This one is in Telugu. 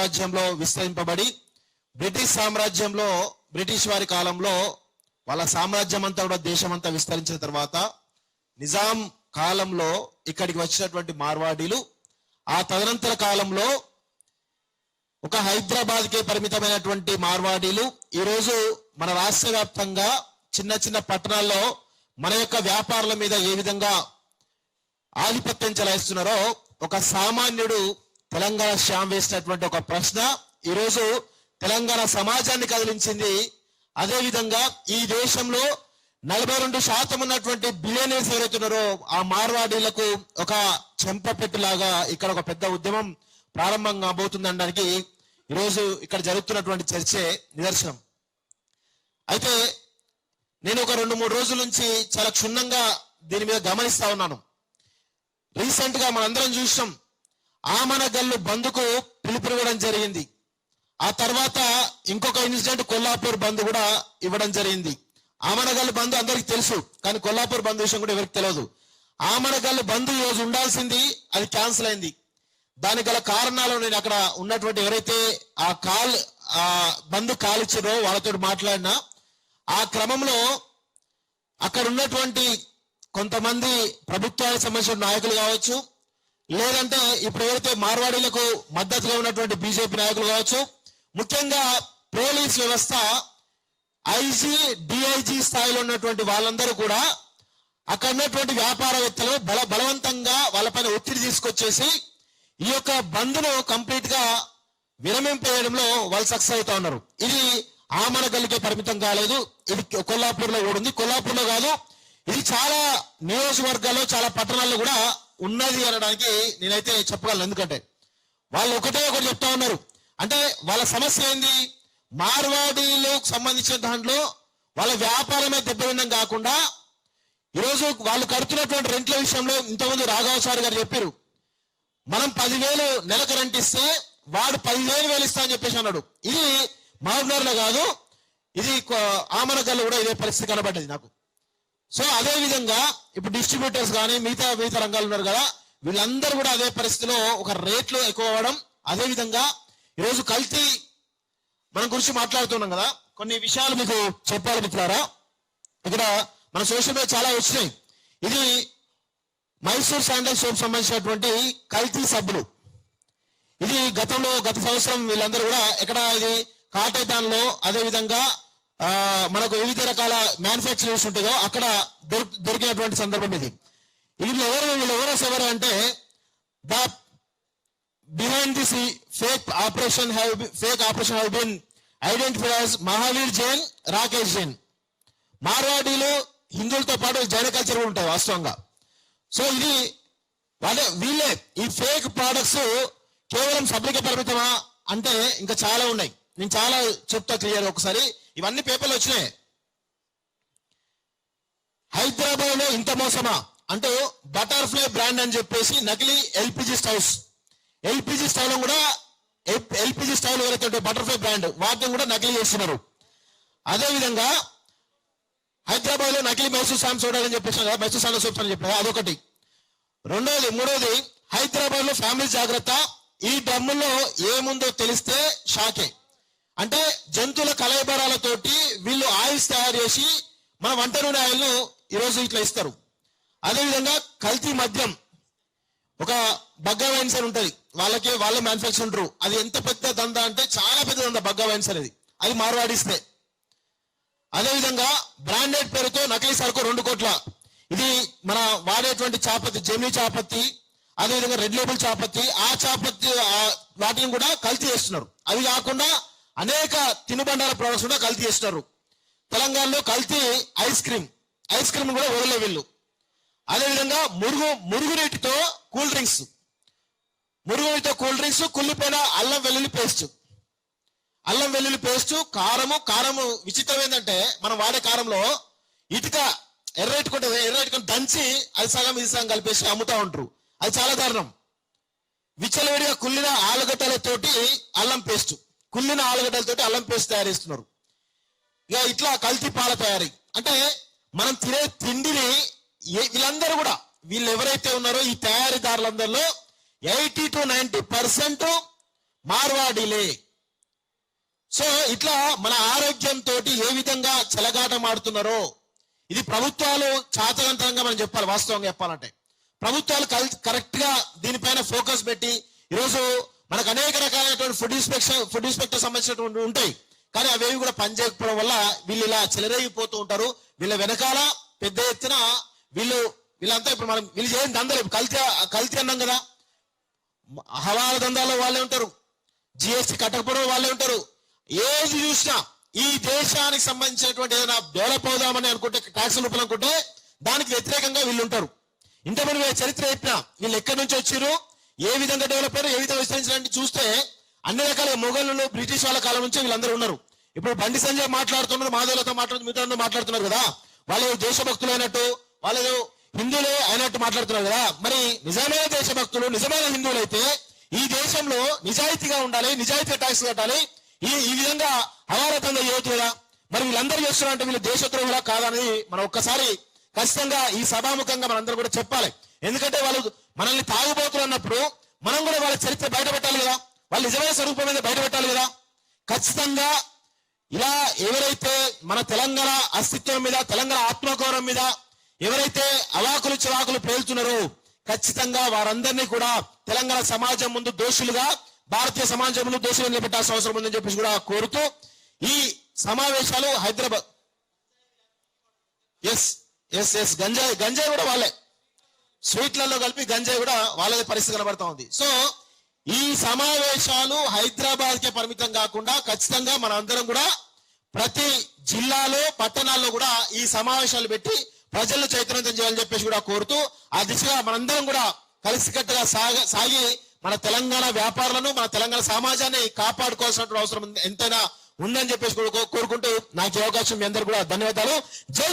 సామ్రాజ్యంలో విస్తరింపబడి బ్రిటిష్ సామ్రాజ్యంలో బ్రిటిష్ వారి కాలంలో వాళ్ళ సామ్రాజ్యం అంతా కూడా దేశమంతా విస్తరించిన తర్వాత నిజాం కాలంలో ఇక్కడికి వచ్చినటువంటి మార్వాడీలు ఆ తదనంతర కాలంలో ఒక హైదరాబాద్కే పరిమితమైనటువంటి మార్వాడీలు ఈరోజు మన రాష్ట్ర వ్యాప్తంగా చిన్న చిన్న పట్టణాల్లో మన యొక్క వ్యాపారాల మీద ఏ విధంగా ఆధిపత్యం చెలాయిస్తున్నారో ఒక సామాన్యుడు తెలంగాణ శ్యామ్ వేసినటువంటి ఒక ప్రశ్న ఈరోజు తెలంగాణ సమాజాన్ని కదిలించింది. అదేవిధంగా ఈ దేశంలో 42% ఉన్నటువంటి బిలియనీర్స్ ఎవరైతున్నారో ఆ మార్వాడీలకు ఒక చెంపపెట్టులాగా ఇక్కడ ఒక పెద్ద ఉద్యమం ప్రారంభం కాబోతుందనడానికి ఈరోజు ఇక్కడ జరుగుతున్నటువంటి చర్చే నిదర్శనం. అయితే నేను ఒక 2-3 రోజుల నుంచి చాలా క్షుణ్ణంగా దీని మీద గమనిస్తా ఉన్నాను. రీసెంట్ గా మనందరం చూసాం, ఆమనగల్లు బంద్కు పిలుపునివ్వడం జరిగింది. ఆ తర్వాత ఇంకొక ఇన్సిడెంట్ కొల్లాపూర్ బంద్ కూడా ఇవ్వడం జరిగింది. ఆమనగల్లు బంద్ అందరికి తెలుసు, కానీ కొల్లాపూర్ బంద్ విషయం కూడా ఎవరికి తెలియదు. ఆమనగల్లు బంద్ ఈ రోజు ఉండాల్సింది, అది క్యాన్సిల్ అయింది. దానికి గల కారణాలు నేను అక్కడ ఉన్నటువంటి ఎవరైతే ఆ బంద్ కాల్ ఇచ్చారో వాళ్ళతో మాట్లాడినా, ఆ క్రమంలో అక్కడ ఉన్నటువంటి కొంతమంది ప్రభుత్వానికి సంబంధించిన నాయకులు కావచ్చు, లేదంటే ఇప్పుడు ఎవరైతే మార్వాడీలకు మద్దతుగా ఉన్నటువంటి బీజేపీ నాయకులు కావచ్చు, ముఖ్యంగా పోలీస్ వ్యవస్థ ఐజీ డిఐజీ స్థాయిలో ఉన్నటువంటి వాళ్ళందరూ కూడా అక్కడ ఉన్నటువంటి వ్యాపారవేత్తలు బలవంతంగా వాళ్ళపైన ఒత్తిడి తీసుకొచ్చేసి ఈ యొక్క బంద్ను కంప్లీట్ గా విరమింపేయడంలో వాళ్ళు సక్సెస్ అవుతా ఉన్నారు. ఇది ఆమనగల్లికే పరిమితం కాలేదు, ఇది కొల్లాపూర్ లో కూడా ఉంది. కొల్లాపూర్ లో కాదు, ఇది చాలా నియోజకవర్గాల్లో చాలా పట్టణాల్లో కూడా ఉన్నది అనడానికి నేనైతే చెప్పగలను. ఎందుకంటే వాళ్ళు ఒకటే ఒకటి చెప్తా ఉన్నారు. అంటే వాళ్ళ సమస్య ఏంది, మార్వాడీలకు సంబంధించిన దాంట్లో వాళ్ళ వ్యాపారమే దెబ్బతినడం కాకుండా ఈరోజు వాళ్ళు కడుతున్నటువంటి రెంట్ల విషయంలో ఇంతకుముందు రాఘవచారి గారు చెప్పారు, మనం 10,000 నెలకు రెంట్ ఇస్తే వాడు 10,000 ఇస్తా అని చెప్పేసి అన్నాడు. ఇది మహబూబ్నగర్లో కాదు, ఇది ఆమనగల్లో కూడా ఇదే పరిస్థితి కనబడ్డది నాకు. సో అదే విధంగా ఇప్పుడు డిస్ట్రిబ్యూటర్స్ కానీ మిగతా రంగాలు ఉన్నారు కదా, వీళ్ళందరూ కూడా అదే పరిస్థితిలో ఒక రేట్లు ఎక్కువ అవ్వడం. అదే విధంగా ఈరోజు కల్తీ మన గురించి మాట్లాడుతున్నాం కదా, కొన్ని విషయాలు మీకు చెప్పాలి మిత్రులారా. ఇక్కడ మన సోషల్ మీడియా చాలా వచ్చినాయి. ఇది మైసూర్ శాండల్ సోప్ సంబంధించినటువంటి కల్తీ సబ్బులు. ఇది గత సంవత్సరం వీళ్ళందరూ కూడా ఎక్కడ ఇది కాటేదాన్లో, అదే విధంగా మనకు వివిధ రకాల మ్యానుఫ్యాక్చరింగ్స్ ఉంటాయో అక్కడ దొరికినటువంటి సందర్భం ఇది. వీళ్ళు ఎవరు అంటే the behind this fake operation have been identified as Mahavir Jain, Rakesh Jain. మార్వాడీలు హిందువులతో పాటు జైన కల్చర్ కూడా ఉంటాయి వాస్తవంగా. సో ఇది వీళ్ళే ఈ ఫేక్ ప్రొడక్ట్స్ కేవలం సబ్లికే పరిమితమా అంటే ఇంకా చాలా ఉన్నాయి. నేను చాలా చెప్తా క్లియర్. ఒకసారి ఇవన్నీ పేపర్లు వచ్చినాయి. హైదరాబాద్ లో ఇంత మోసమా అంటూ బటర్ఫ్లై బ్రాండ్ అని చెప్పేసి నకిలీ ఎల్పిజి స్టవ్ కూడా ఎల్పిజి స్టవ్ ఎవరైతే బటర్ఫ్లై బ్రాండ్ వాటిని కూడా నకిలీ చేస్తున్నారు. అదే విధంగా హైదరాబాద్ లో నకిలీ మైసూర్ శాండ్ సోడా అని చెప్పేసి మైసూర్ శాండ్ సోప్స్ అని చెప్పారు, అదొకటి. మూడోది హైదరాబాద్ లో ఫ్యామిలీ జాగ్రత్త, ఈ డ్రమ్ములో ఏముందో తెలిస్తే షాకే. అంటే జంతువుల కలయబరాలతోటి వీళ్ళు ఆయిల్స్ తయారు చేసి మన వంట నూనె ఆయిల్ ను ఈరోజు ఇట్లా ఇస్తారు. అదేవిధంగా కల్తీ మద్యం, ఒక బగ్గా వైన్స్ అని ఉంటది, వాళ్ళే మ్యానుఫ్యాక్చర్ ఉంటారు. అది ఎంత పెద్ద దందా అంటే చాలా పెద్ద దందా బగ్గా వైన్స్ అనేది, అది మార్వాడిస్తే. అదేవిధంగా బ్రాండెడ్ పేరుతో నకిలీ సరుకు 2 కోట్ల. ఇది మన వాడేటువంటి చాపత్తి, జెమినీ చాపత్తి, అదేవిధంగా రెడ్ లేబుల్ చాపత్తి, ఆ చాపత్తి వాటిని కూడా కల్తీ చేస్తున్నారు. అవి కాకుండా అనేక తినుబండాల ప్రొడక్ట్స్ కూడా కల్తీ చేస్తున్నారు. తెలంగాణలో కల్తీ ఐస్ క్రీమ్ కూడా వదిలే వీళ్ళు. అదేవిధంగా మురుగునీటితో కూల్ డ్రింక్స్, కుళ్ళిపోయిన అల్లం వెల్లుల్లి పేస్ట్, కారము విచిత్రం ఏంటంటే మనం వాడే కారంలో ఇటుక ఎర్రట్టుకొని దంచి అది సగం ఇది సగం కలిపేసి అమ్ముతా ఉంటారు. అది చాలా దారుణం. విచ్చలవిడిగా కుళ్ళిన ఆలుగడ్డలతోటి అల్లం పేస్ట్ తయారు చేస్తున్నారు. ఇక ఇట్లా కల్తీ పాల తయారీ. అంటే మనం తినే తిండిని వీళ్ళందరూ కూడా, వీళ్ళు ఎవరైతే ఉన్నారో ఈ తయారీదారులందరిలో 80 to 90% మార్వాడీలే. సో ఇట్లా మన ఆరోగ్యంతో ఏ విధంగా చెలగాటం ఆడుతున్నారో ఇది ప్రభుత్వాలు చాతకంతంగా మనం చెప్పాలి. వాస్తవంగా చెప్పాలంటే ప్రభుత్వాలు కరెక్ట్ గా దీనిపైన ఫోకస్ పెట్టి ఈరోజు మనకు అనేక రకాలైనటువంటి ఫుడ్ ఇన్స్పెక్టర్ సంబంధించినటువంటి ఉంటాయి, కానీ అవేవి కూడా పనిచేయకపోవడం వల్ల వీళ్ళు ఇలా చెలరేగిపోతూ ఉంటారు. వీళ్ళ వెనకాల పెద్ద ఎత్తున వీళ్ళంతా ఇప్పుడు మనం వీళ్ళు చేయని దందాలు కల్తీ అన్నాం కదా, హవాల దందాల్లో వాళ్ళే ఉంటారు, జిఎస్టీ కట్టకపోవడం వాళ్ళే ఉంటారు. ఏది చూసినా ఈ దేశానికి సంబంధించినటువంటి ఏదైనా డెవలప్ అవుదామని అనుకుంటే ట్యాక్స్ రూపంలో అనుకుంటే దానికి వ్యతిరేకంగా వీళ్ళు ఉంటారు. ఇంతమంది చరిత్ర చెప్పినా వీళ్ళు ఎక్కడి నుంచి వచ్చారు, ఏ విధంగా డెవలప్ అయ్యారు, ఏ విధంగా విస్తరించాలని చూస్తే అన్ని రకాల మొఘలు బ్రిటిష్ వాళ్ళ కాలం నుంచి వీళ్ళందరూ ఉన్నారు. ఇప్పుడు బండి సంజయ్ మాట్లాడుతున్నారు, మాధవలతో మాట్లాడుతున్నారు, మాట్లాడుతున్నారు కదా, వాళ్ళు దేశభక్తులు అయినట్టు, వాళ్ళు హిందువులే అయినట్టు మాట్లాడుతున్నారు కదా. మరి నిజమైన దేశభక్తులు, నిజమైన హిందువులు అయితే ఈ దేశంలో నిజాయితీగా ఉండాలి, నిజాయితీగా ట్యాక్స్ కట్టాలి. ఈ విధంగా అవారతంగా చేయొచ్చు కదా. మరి వీళ్ళందరూ చేస్తున్నారంటే వీళ్ళు దేశద్రోహులా కాదనేది మనం ఒక్కసారి ఖచ్చితంగా ఈ సభాముఖంగా మనందరూ కూడా చెప్పాలి. ఎందుకంటే వాళ్ళు మనల్ని తాగుబోతులు అన్నప్పుడు మనం కూడా వాళ్ళ చరిత్ర బయట పెట్టాలి కదా, వాళ్ళ నిజమైన స్వరూపం మీద బయట పెట్టాలి కదా. ఖచ్చితంగా ఇలా ఎవరైతే మన తెలంగాణ అస్తిత్వం మీద, తెలంగాణ ఆత్మగౌరవం మీద ఎవరైతే అవాకులు చివాకులు పేల్చున్నారో ఖచ్చితంగా వారందరినీ కూడా తెలంగాణ సమాజం ముందు దోషులుగా, భారతీయ సమాజం ముందు దోషులు నిలబెట్టాల్సిన అవసరం ఉందని చెప్పేసి కూడా కోరుతూ ఈ సమావేశాలు హైదరాబాద్ ఎస్ గంజాయి కూడా వాళ్ళే, స్వీట్లలో కలిపి గంజాయి కూడా వాళ్ళదే పరిస్థితి కనబడతా ఉంది. సో ఈ సమావేశాలు హైదరాబాద్ కే పరిమితం కాకుండా ఖచ్చితంగా మన అందరం కూడా ప్రతి జిల్లాలో, పట్టణాల్లో కూడా ఈ సమావేశాలు పెట్టి ప్రజలను చైతన్యవంతం చేయాలని చెప్పేసి కూడా కోరుతూ ఆ దిశగా మనందరం కూడా కలిసికట్టుగా సాగి మన తెలంగాణ వ్యాపారులను, మన తెలంగాణ సమాజాన్ని కాపాడుకోవాల్సినటువంటి అవసరం ఎంతైనా ఉందని చెప్పేసి కోరుకుంటూ నాకు అవకాశం మీ అందరూ కూడా ధన్యవాదాలు. జై